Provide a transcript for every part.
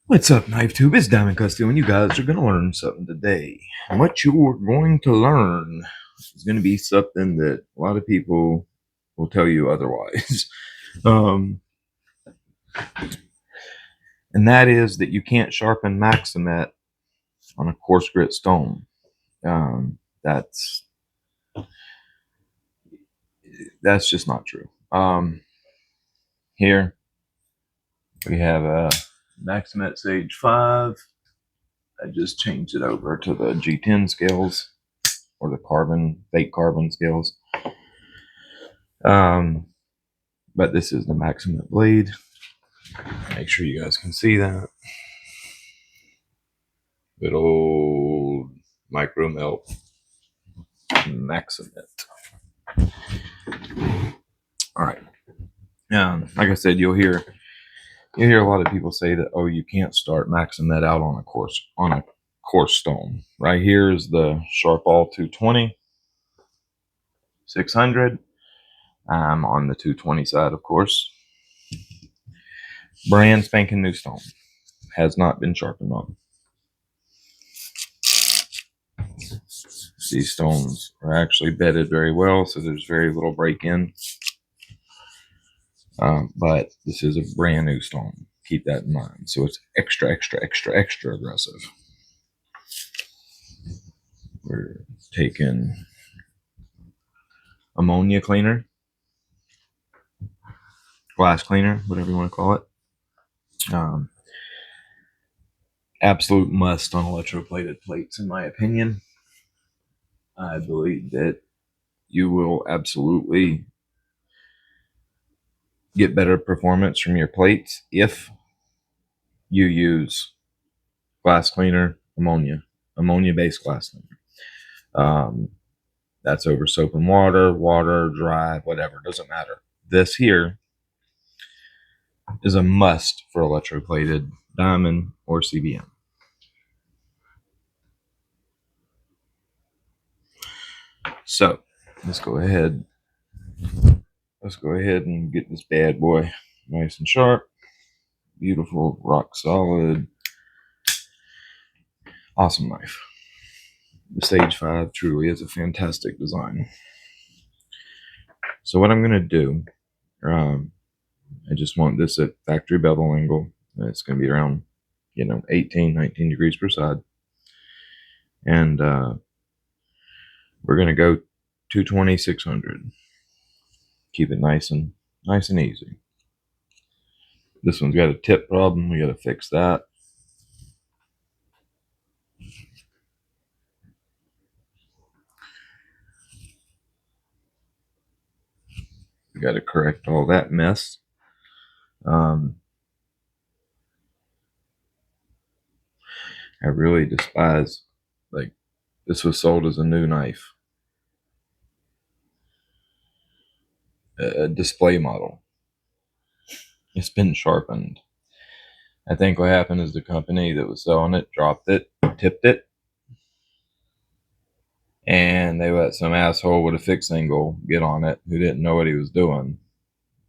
What's up, Knife Tube? It's Diamond Custody, and you guys are going to learn something today. And what you're going to learn is going to be something that a lot of people will tell you otherwise. um, and that is that you can't sharpen Maxamet on a coarse grit stone. That's just not true. Here we have a Maxamet Sage 5. I just changed it over to the G10 scales, or the fake carbon scales. But this is the Maxamet blade. Make sure you guys can see that. Good old Micro Melt Maxamet. All right. Like I said, you'll hear a lot of people say that, oh, you can't start Maxamet out on a coarse stone. Right here is the Sharpal 220 600. I'm on the 220 side, of course. Brand spanking new stone. Has not been sharpened on. These stones are actually bedded very well, so there's very little break-in. But this is a brand new stone. Keep that in mind. So it's extra aggressive. We're taking ammonia cleaner, glass cleaner, whatever you want to call it. Absolute must on electroplated plates, in my opinion. I believe that you will absolutely get better performance from your plates if you use glass cleaner, ammonia-based glass cleaner. That's over soap and water, dry, whatever, doesn't matter. This here is a must for electroplated diamond or CBM. So let's go ahead and get this bad boy nice and sharp. Beautiful, rock solid, awesome knife. The Sage 5 truly is a fantastic design. So what I'm going to do, I just want this at factory bevel angle. It's going to be around, 18, 19 degrees per side. And we're going to go 220, 600. Keep it nice and easy. This one's got a tip problem. We got to fix that. We got to correct all that mess. I really despise, like, this was sold as a new knife, a display model. It's been sharpened. I think what happened is the company that was selling it dropped it, tipped it, and they let some asshole with a fixed angle get on it who didn't know what he was doing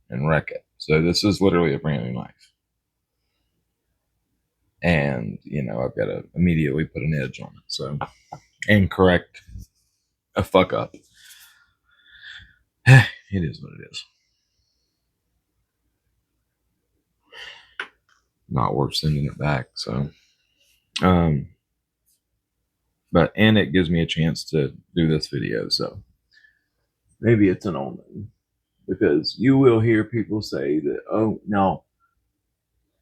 and wreck it. So this is literally a brand new knife. And, I've got to immediately put an edge on it. So, and correct a fuck up. It is what it is. Not worth sending it back. So, and it gives me a chance to do this video. So maybe it's an omen, because you will hear people say that, oh, no,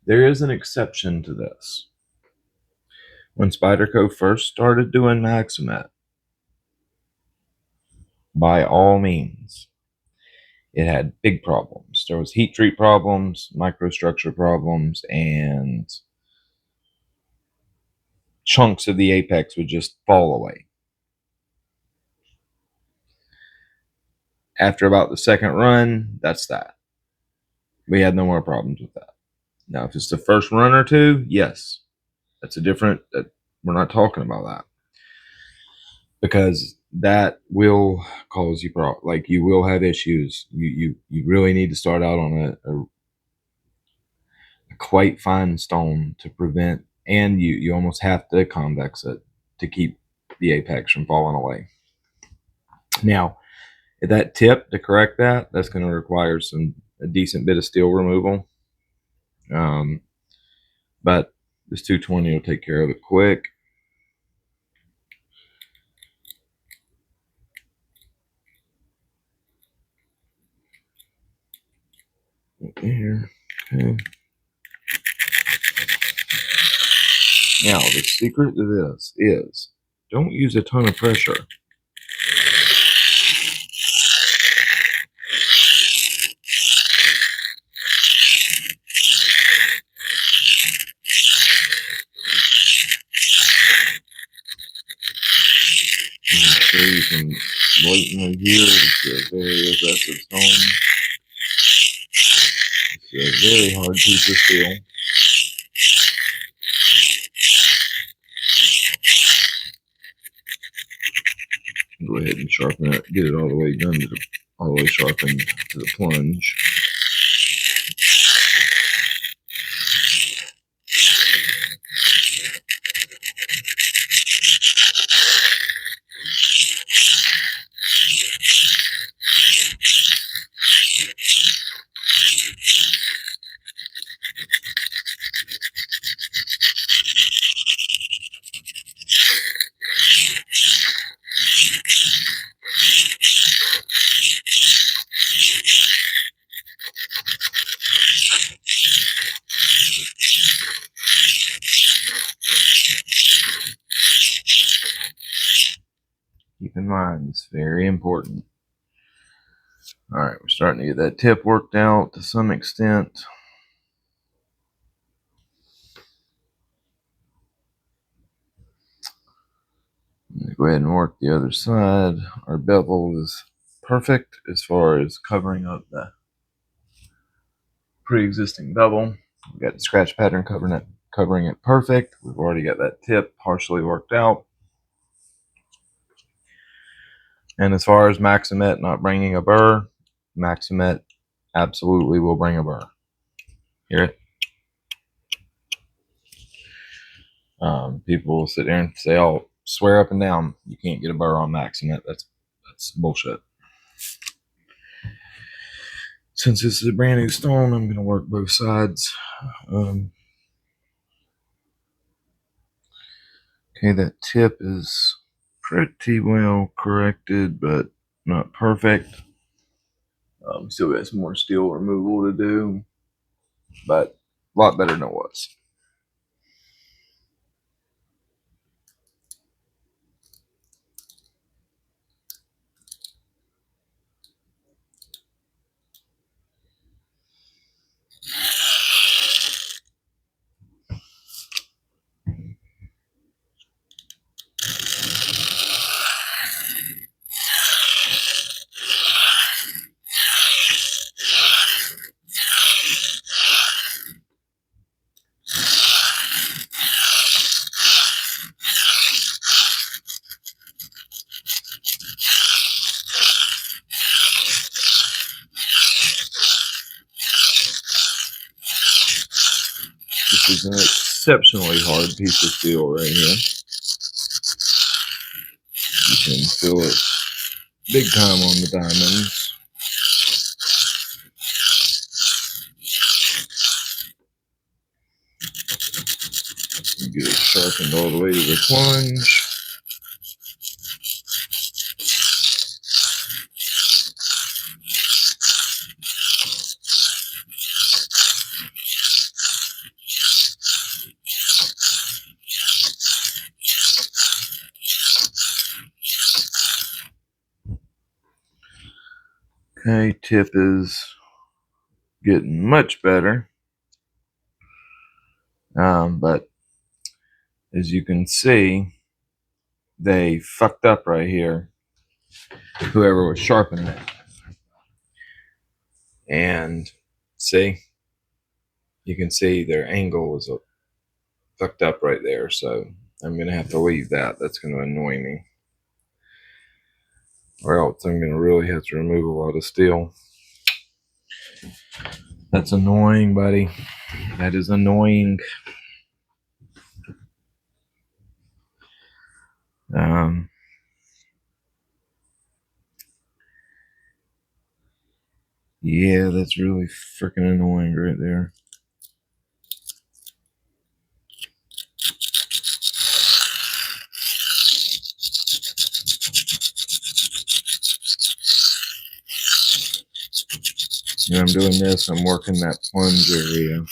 there is an exception to this. When Spyderco first started doing Maxamet, by all means, it had big problems. There was heat treat problems, microstructure problems, and chunks of the apex would just fall away. After about the second run, that's that. We had no more problems with that. Now, if it's the first run or two, yes, that's a different. We're not talking about that, because that will cause you problems. Like, you will have issues. You really need to start out on a quite fine stone to prevent, and you almost have to convex it to keep the apex from falling away. Now, that tip to correct that, that's going to require a decent bit of steel removal. But this 220 will take care of it quick. Here. Okay. Now, the secret to this is don't use a ton of pressure. You can blatantly hear it's a very aggressive stone. It's a very hard piece of steel. Go ahead and sharpen it. Get it all the way done to all the way sharpened to the plunge. Keep in mind, it's very important. All right, we're starting to get that tip worked out to some extent. Go ahead and work the other side. Our bevel is perfect as far as covering up the pre-existing bevel. We've got the scratch pattern covering it perfect. We've already got that tip partially worked out. And as far as Maxamet not bringing a burr, Maxamet absolutely will bring a burr. Hear it? People will sit there and say, "Oh, swear up and down you can't get a burr on Maxamet." That's bullshit. Since this is a brand new stone, I'm going to work both sides. Okay, that tip is pretty well corrected, but not perfect. Still got some more steel removal to do, but a lot better than it was. This is an exceptionally hard piece of steel right here. You can feel it big time on the diamonds. You get it sharpened all the way to the plunge. Okay, tip is getting much better. But as you can see, they fucked up right here, whoever was sharpening it. And see, you can see their angle was fucked up right there. So I'm going to have to leave that. That's going to annoy me. Or else I'm going to really have to remove a lot of steel. That's annoying, buddy. That is annoying. Yeah, that's really freaking annoying right there. When I'm doing this, I'm working that plunge area.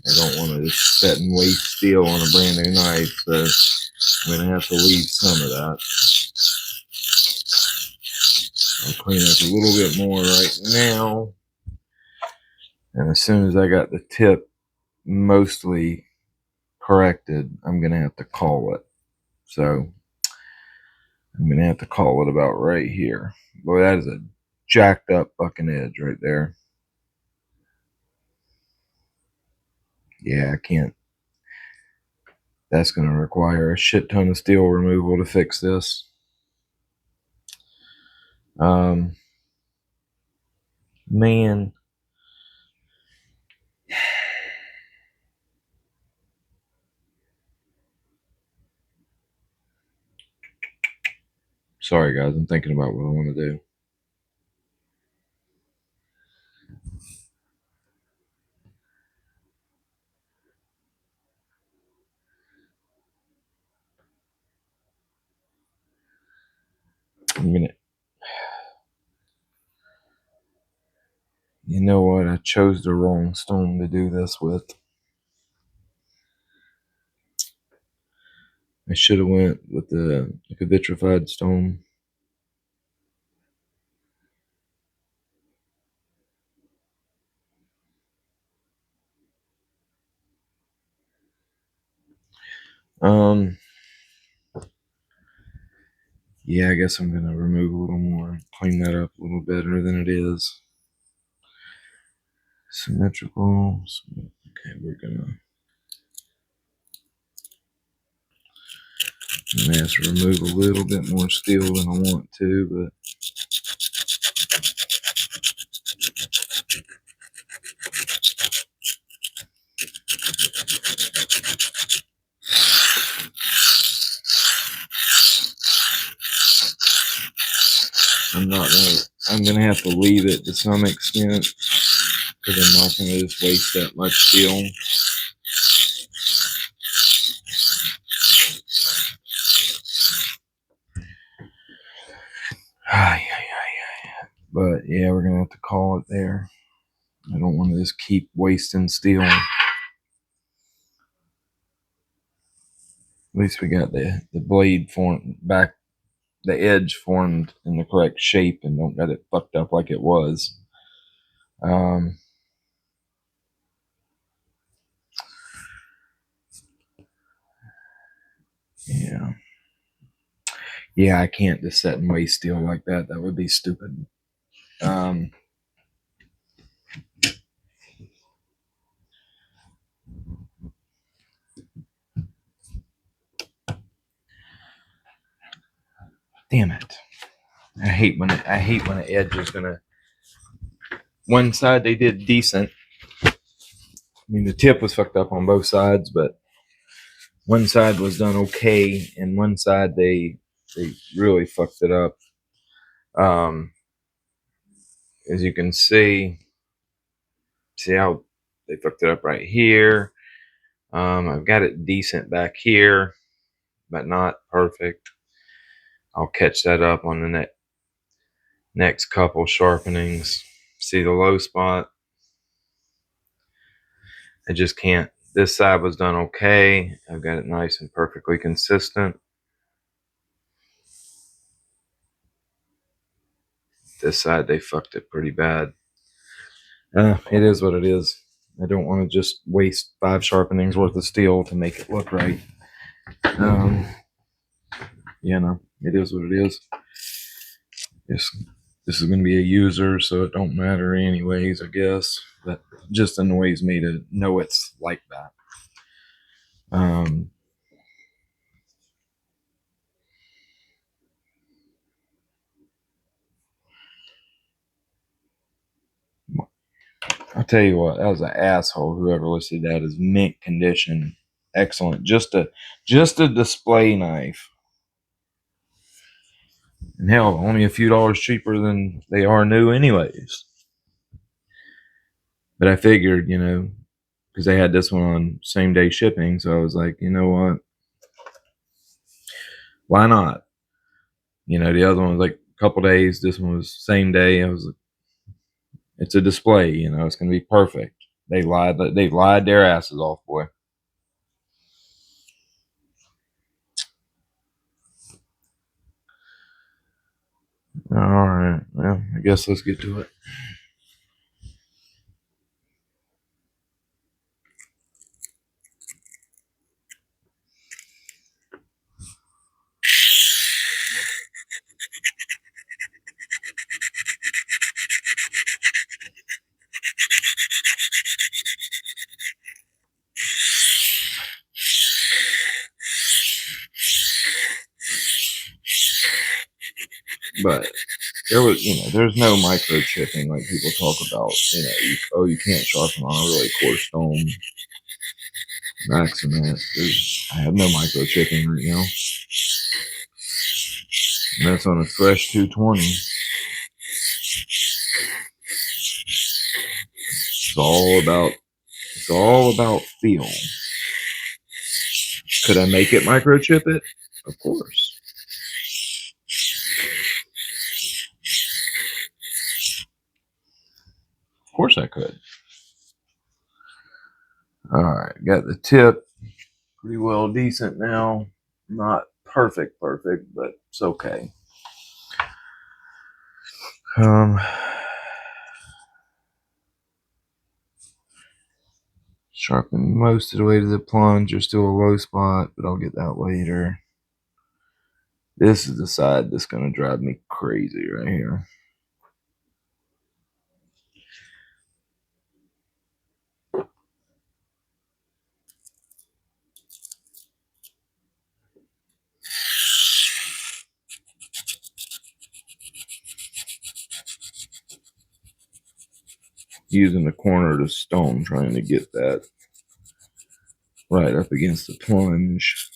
I don't want to just set and waste steel on a brand new knife, so I'm going to have to leave some of that. I'll clean up a little bit more right now. And as soon as I got the tip mostly corrected, I'm going to have to call it. So I'm going to have to call it about right here. Boy, that is a jacked up fucking edge right there. Yeah, I can't. That's going to require a shit ton of steel removal to fix this. Man. Sorry, guys. I'm thinking about what I want to do. I'm going to... You know what? I chose the wrong stone to do this with. I should have went with the like a vitrified stone. Yeah, I guess I'm gonna remove a little more, clean that up a little better than it is. Symmetrical. Okay, we're gonna I may have to remove a little bit more steel than I want to, but I'm gonna have to leave it to some extent because I'm not gonna just waste that much steel. But yeah, we're gonna have to call it there. I don't want to just keep wasting steel. At least we got the blade formed back, the edge formed in the correct shape, and don't get it fucked up like it was. Yeah. Yeah, I can't just set and waste steel like that. That would be stupid. Damn it! I hate when the edge is gonna. One side they did decent. I mean, the tip was fucked up on both sides, but one side was done okay, and one side they really fucked it up. As you can see how they fucked it up right here. I've got it decent back here, but not perfect. I'll catch that up on the next couple sharpenings. See the low spot? I just can't. This side was done okay. I've got it nice and perfectly consistent. This side, they fucked it pretty bad. It is what it is. I don't want to just waste 5 sharpenings worth of steel to make it look right. You know, it is what it is. This is going to be a user, so it don't matter anyways, I guess. But it just annoys me to know it's like that. tell you what, that was an asshole. Whoever listed that as mint condition, excellent. Just a display knife. And hell, only a few dollars cheaper than they are new, anyways. But I figured, you know, because they had this one on same day shipping, so I was like, you know what? Why not? You know, the other one was like a couple days. This one was same day. I was like, it's a display, you know, it's gonna be perfect. They lied their asses off, boy. All right, well, I guess let's get to it. But there was, you know, there's no microchipping like people talk about. You know, you can't sharpen on a really coarse stone. Maxamet. I have no microchipping right now. And that's on a fresh 220. It's all about feel. Could I make it microchip it? Of course. Of course I could. All right, got the tip pretty well decent now. Not perfect, but it's okay. Sharpen most of the way to the plunge. There's still a low spot, but I'll get that later. This is the side that's going to drive me crazy right here. Using the corner of the stone, trying to get that right up against the plunge.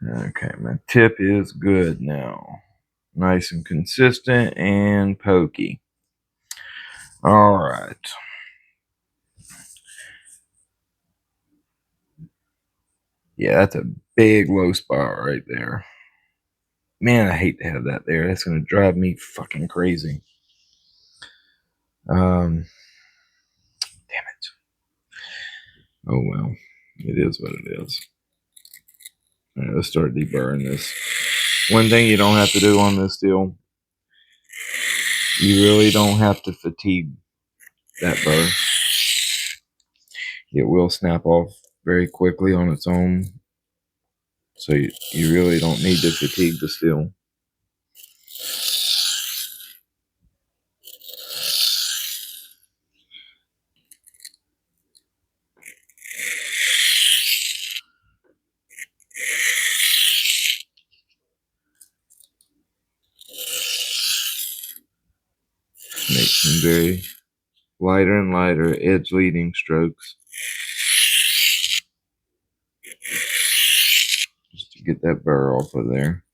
Okay, my tip is good now. Nice and consistent and pokey. All right. Yeah, that's a big low spot right there. Man, I hate to have that there. That's going to drive me fucking crazy. Damn it. Oh, well. It is what it is. All right, let's start deburring this. One thing you don't have to do on this deal, you really don't have to fatigue that burr. It will snap off very quickly on its own. So you really don't need to fatigue the steel. Make some very lighter and lighter edge leading strokes. Just to get that burr off of there.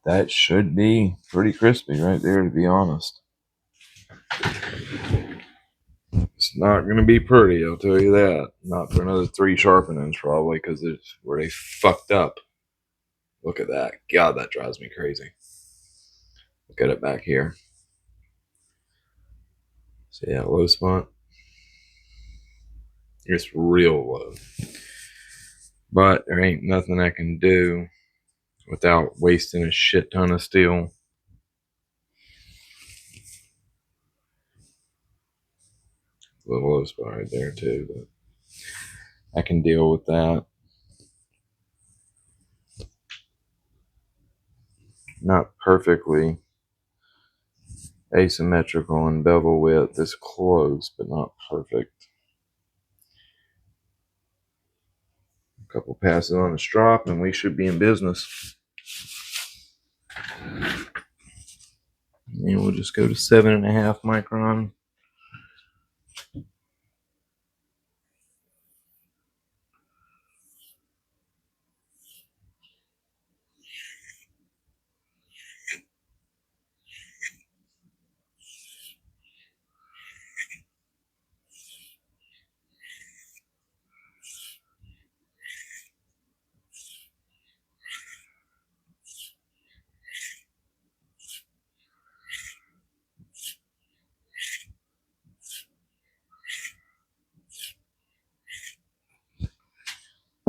That should be pretty crispy right there, to be honest. It's not going to be pretty, I'll tell you that. Not for another 3 sharpenings, probably, because it's where they fucked up. Look at that. God, that drives me crazy. Look at it back here. See that low spot? It's real low. But there ain't nothing I can do without wasting a shit ton of steel. A little low spot right there too, but I can deal with that. Not perfectly asymmetrical in bevel width. It's close, but not perfect. A couple passes on the strop and we should be in business. And we'll just go to 7.5 micron.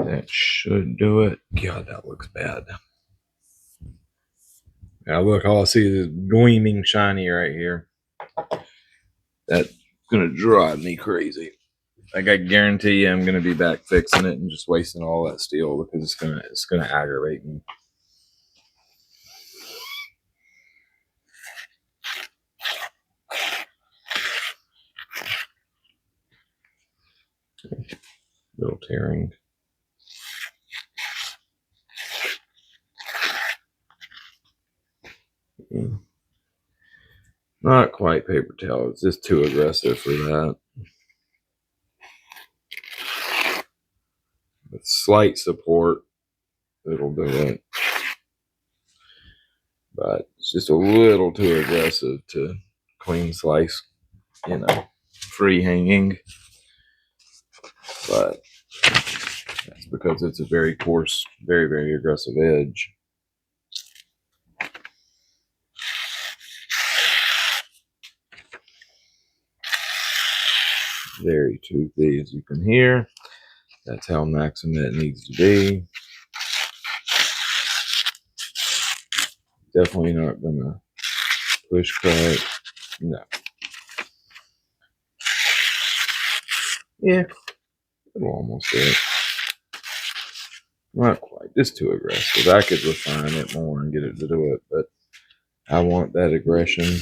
That should do it. God, that looks bad. Now look, all I see is gleaming shiny right here. That's gonna drive me crazy. Like I guarantee you, I'm gonna be back fixing it and just wasting all that steel because it's gonna aggravate me. Little tearing. Not quite paper towel. It's just too aggressive for that. With slight support, it'll do it. But it's just a little too aggressive to clean slice, you know, free hanging. But that's because it's a very coarse, very, very aggressive edge. Very toothy, as you can hear. That's how Maxamet needs to be. Definitely not gonna push cut. No. Yeah, it'll almost do it. Not quite, just too aggressive. I could refine it more and get it to do it, but I want that aggression.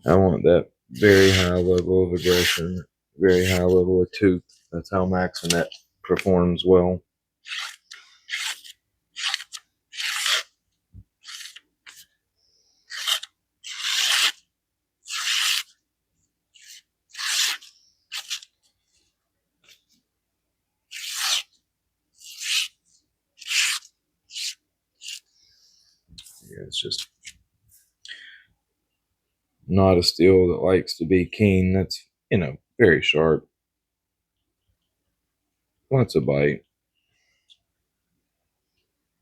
I want that very high level of aggression, very high level of tooth. That's how Maxamet performs well. Yeah, it's just not a steel that likes to be keen. That's, you know, very sharp. Wants a bite.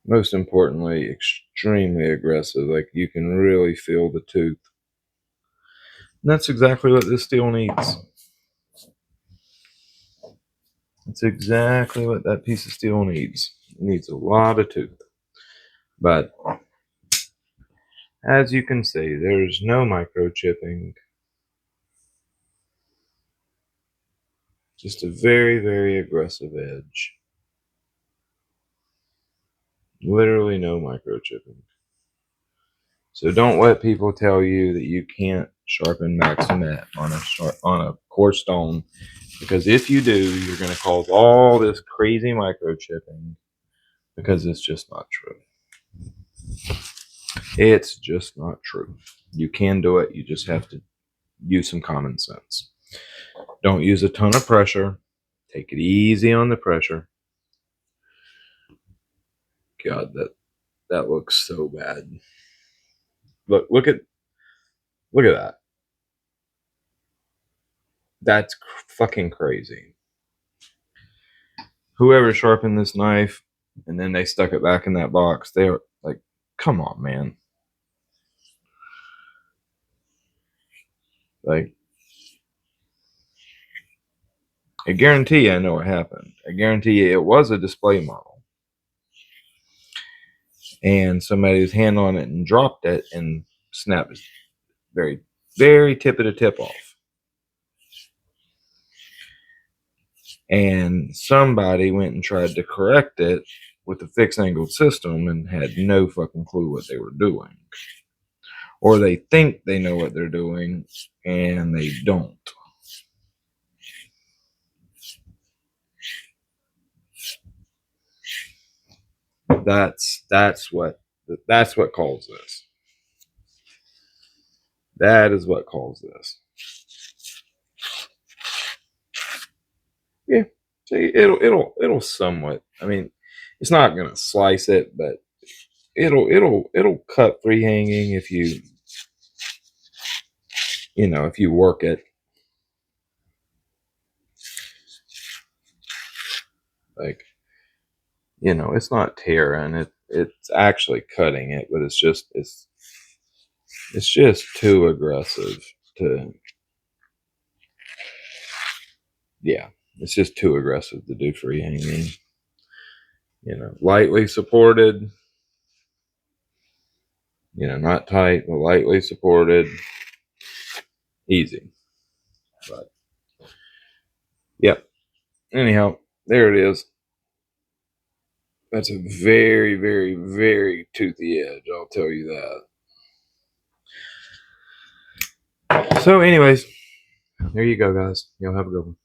Most importantly, extremely aggressive. Like you can really feel the tooth. And that's exactly what this steel needs. That's exactly what that piece of steel needs. It needs a lot of tooth. But as you can see, there's no microchipping. Just a very, very aggressive edge. Literally no microchipping. So don't let people tell you that you can't sharpen Maxamet on a coarse stone, because if you do, you're going to cause all this crazy microchipping, because it's just not true. It's just not true. You can do it. You just have to use some common sense. Don't use a ton of pressure. Take it easy on the pressure. God, that looks so bad. Look at that. That's fucking crazy. Whoever sharpened this knife and then they stuck it back in that box, they were like, come on, man. Like, I guarantee you I know what happened. I guarantee you it was a display model. And somebody was hand on it and dropped it and snapped it very, very tip of the tip off. And somebody went and tried to correct it with a fixed angled system and had no fucking clue what they were doing. Or they think they know what they're doing and they don't. That's what caused this. That is what caused this. Yeah. See, it'll somewhat. I mean, it's not gonna slice it, but it'll cut free hanging if you if you work it. Like, it's not tearing it's actually cutting it, but it's just too aggressive to, yeah, it's just too aggressive to do free hanging. Lightly supported, not tight, but lightly supported, easy. But yep. Anyhow, there it is. That's a very, very, very toothy edge, I'll tell you that. So anyways, there you go, guys. Y'all have a good one.